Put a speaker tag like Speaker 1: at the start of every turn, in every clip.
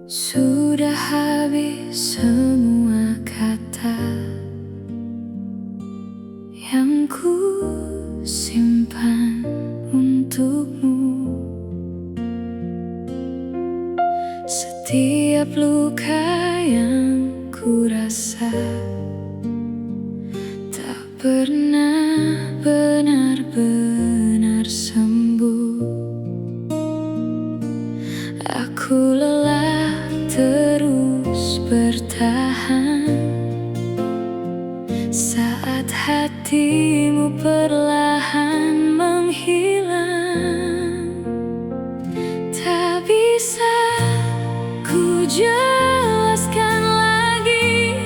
Speaker 1: Sudah habis semua kata yang ku simpan untukmu. Setiap luka yang ku rasa tak pernah benar-benar sembuh. Aku lelah terus bertahan saat hatimu perlahan menghilang. Tak bisa ku jelaskan lagi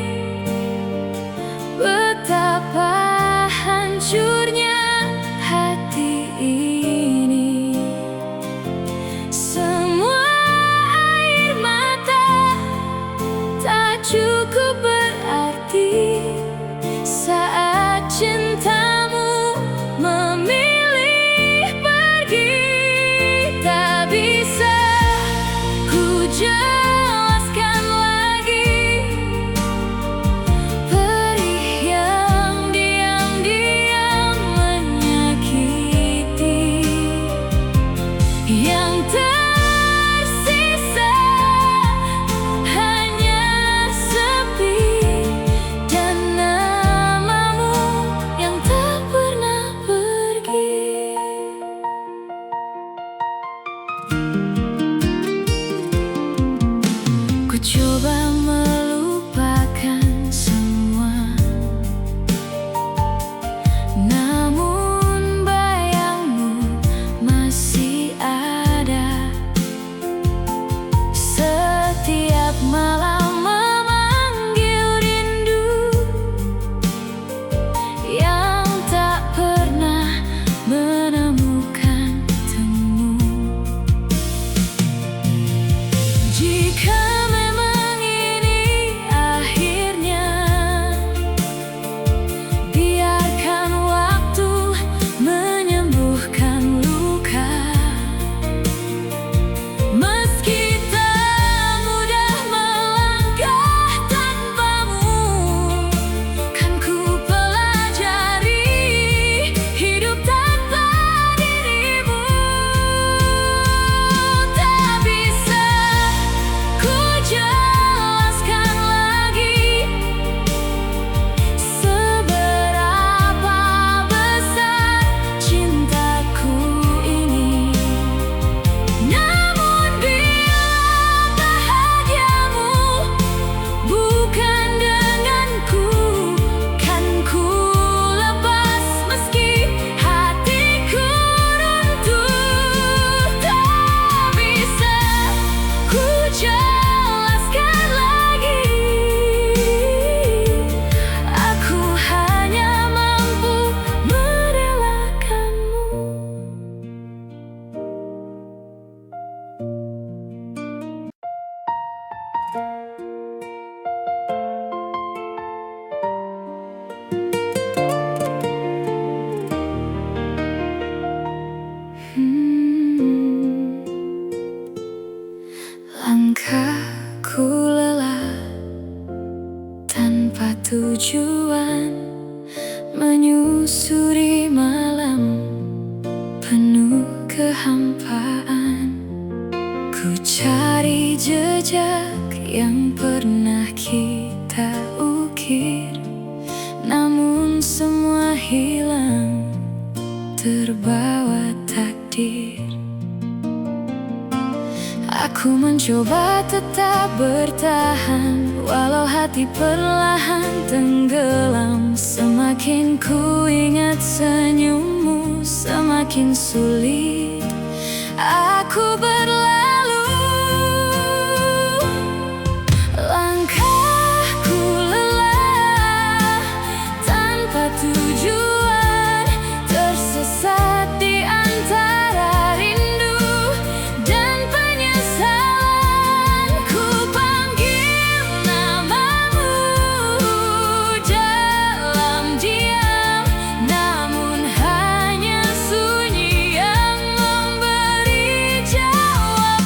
Speaker 1: betapa hancurnya hati ini. Semua air mata tak cukup berarti saat cintamu memilih pergi. Tak bisa ku jelaskan lagi perih yang diam-diam menyakiti. Yang tersisa hanya sepi dan namamu yang tak pernah pergi. Ku coba melupakan semua, namun bayangmu masih ada. Setiap malam memanggil rindu yang tak pernah menemukan temu. Jika memang ini akhirnya, biarkan waktu menyembuhkan luka. Meski tak mudah melangkah tanpamu, kan ku pelajari hidup tanpa dirimu. Tak bisa ku jelaskan lagi seberapa besar cintaku ini. Namun bila bahagiamu bukan denganku, kan ku lepas meski hatiku runtuh. Tak bisa ku jelaskan lagi, aku hanya mampu merelakanmu. Langkahku lelah tanpa tujuan, menyusuri malam penuh kehampaan. Ku cari jejak yang pernah kita ukir, namun semua hilang terbawa takdir. Aku mencoba tetap bertahan, walau hati perlahan tenggelam. Semakin ku ingat senyummu, semakin sulit aku berlalu. Langkahku lelah tanpa tujuan, tersesat di antara rindu dan penyesalan. Ku panggil namamu dalam diam, namun hanya sunyi yang memberi jawaban.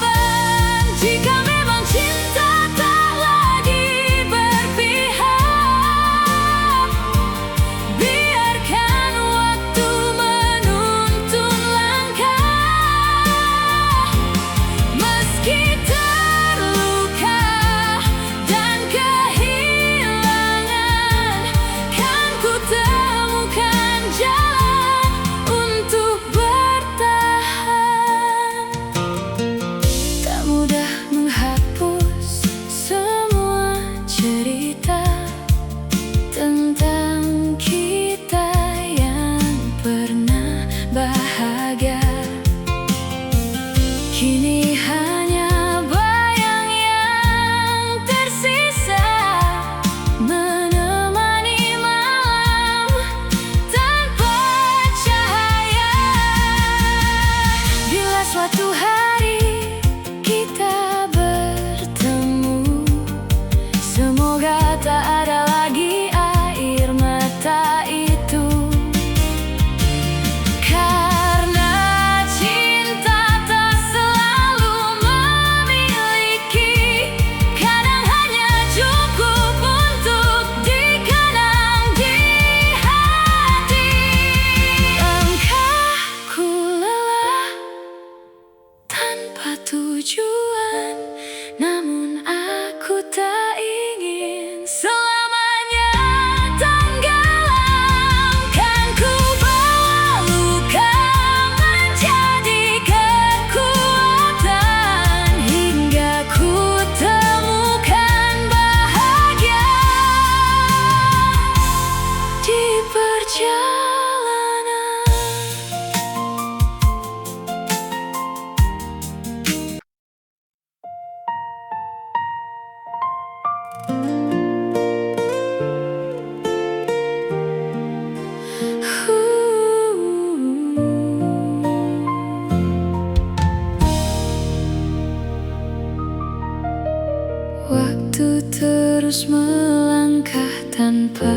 Speaker 1: Waktu terus melangkah tanpa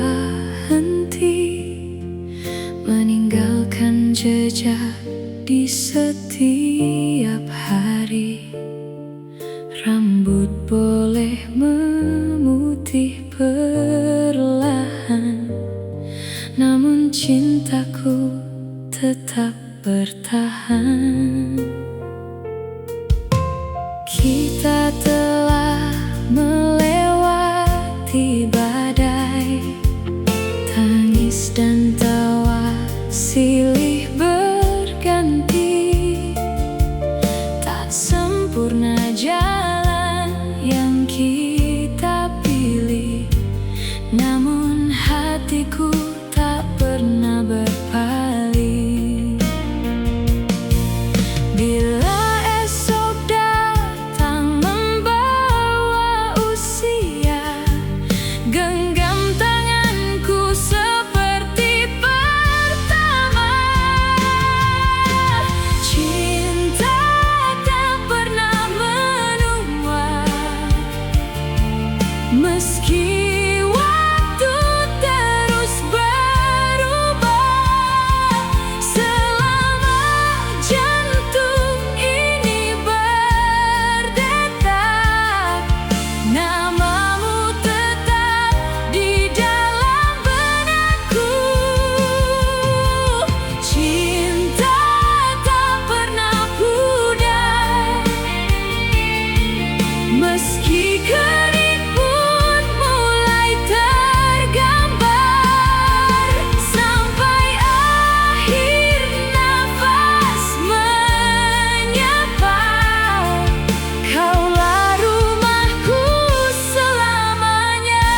Speaker 1: henti, meninggalkan jejak di setiap hari. Rambut boleh memutih perlahan, namun cintaku tetap bertahan. Kita telah melewati badai, tangis dan tawa silih berganti. Tak sempurna jalan yang kita pilih, namun hatiku tak pernah berpaling. Bila esok datang membawa usia, genggam tanganku seperti pertama. Cinta tak pernah menua, meski waktu terus berubah. Selama jantung ini berdetak, namamu tetap di dalam benakku. Cinta tak pernah pudar, meski kerip pun mulai tergambar. Sampai akhir nafas menyapa, kaulah rumahku selamanya.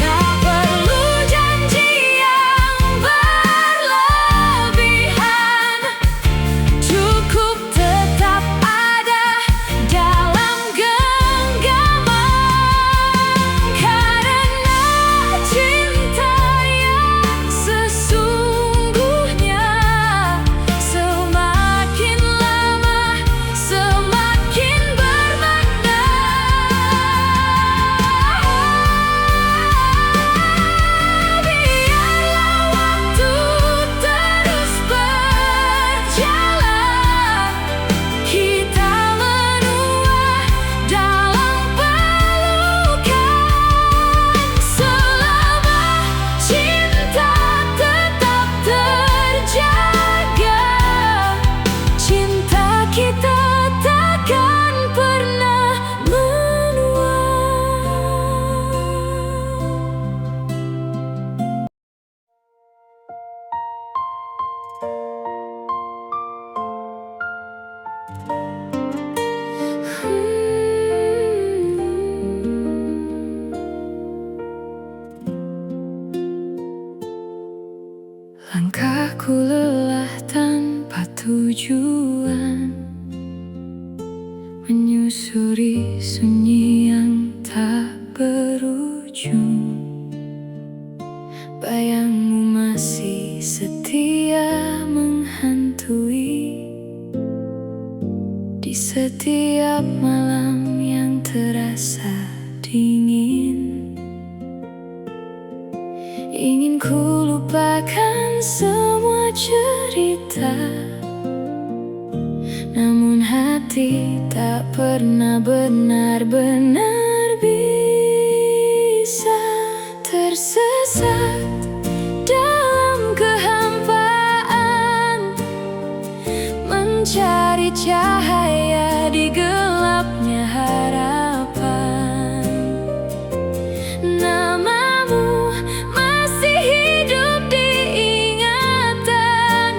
Speaker 1: Tak perlu janji yang berlebihan, cukup tetap ada dalam genggaman. Karena cinta yang sesungguhnya semakin lama semakin bermakna. Biarlah waktu terus berjalan, kita menua dalam pelukan. Selama cinta tetap terjaga, cinta kita takkan pernah menua. Langkahku lelah tanpa tujuan, menyusuri sunyi yang tak berujung. Bayangmu masih setia menghantui di setiap malam yang terasa dingin. Ingin ku lupakan semua cerita, namun hati tak pernah benar-benar bisa. Tersesat dalam kehampaan, mencari cahaya di gelapnya harapan. Namamu masih hidup di ingatan,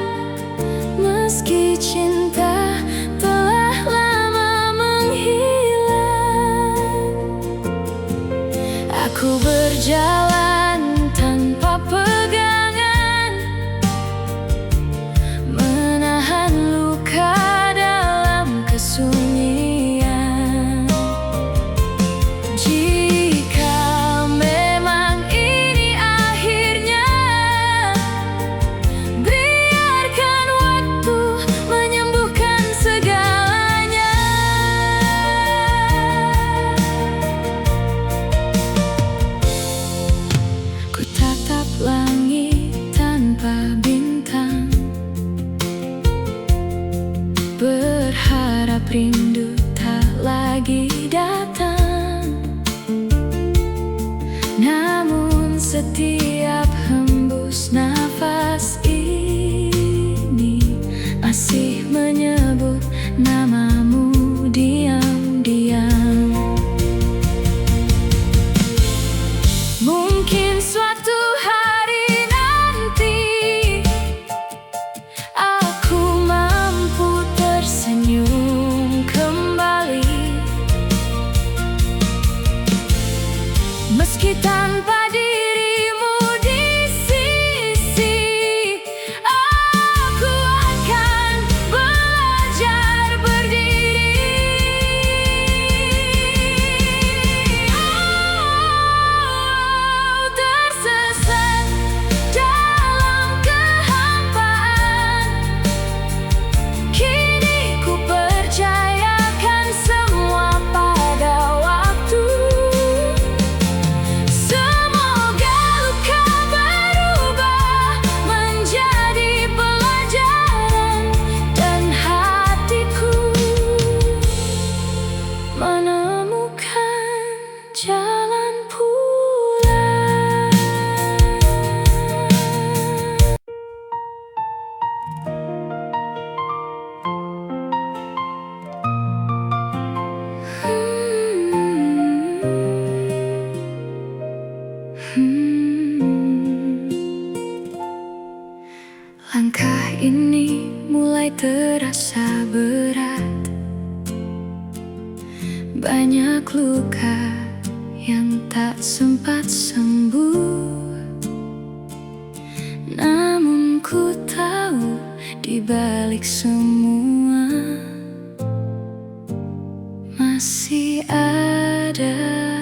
Speaker 1: meski cinta telah lama menghilang. berharap rindu tak lagi datang. Namun setiap hembus nafas ini masih menyebut namamu diam-diam. Mungkin suatu hari nanti aku mampu tersenyum kembali, meski tanpa dirimu di sisi. Aku akan belajar berdiri. Tersesat dalam kehampaan, kini ku percayakan semua pada waktu. Semoga luka berubah menjadi pelajaran, dan hatiku menemukan jalan pulang. Langkah ini mulai terasa berat. Banyak luka yang tak sempat sembuh. Namun ku tahu di balik semua masih ada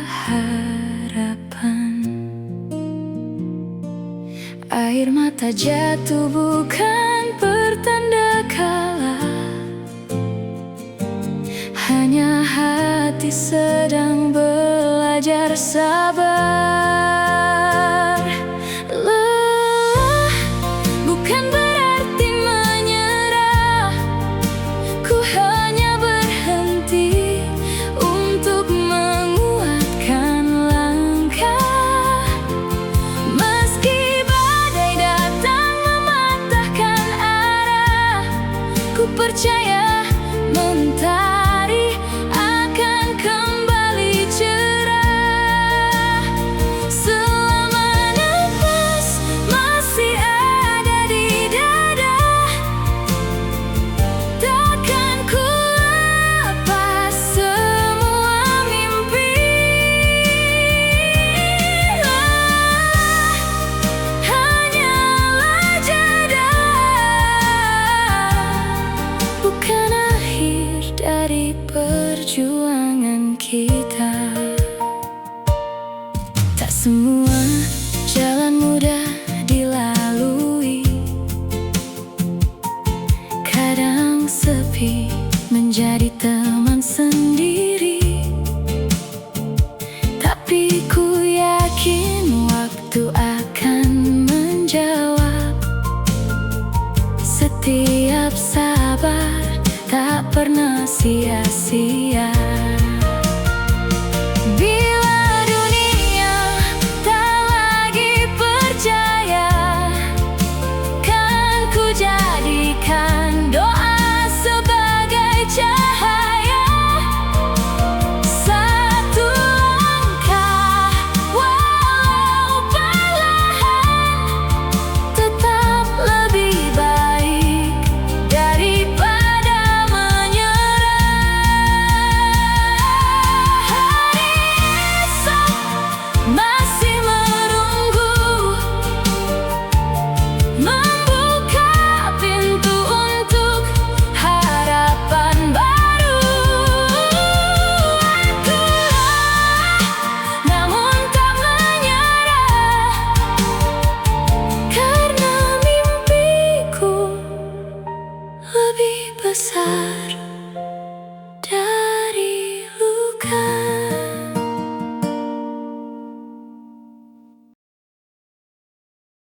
Speaker 1: harapan. Air mata jatuh bukan pertanda kalah, hanya hati sedang belajar sabar. Lelah bukan berarti menyerah. Ku hanya berhenti untuk menguatkan langkah. Meski badai datang mematahkan arah, ku percaya mentari akan kembali cerah. Selama nafas masih ada di dada, takkan ku lepas semua mimpi. Hanyalah jeda, bukan akhir dari perjuangan kita. Tak semua jalan mudah dilalui. Kadang sepi menjadi teman sendiri, tapi ku yakin waktu akan menjawab. Setiap sabar tak pernah sia-sia.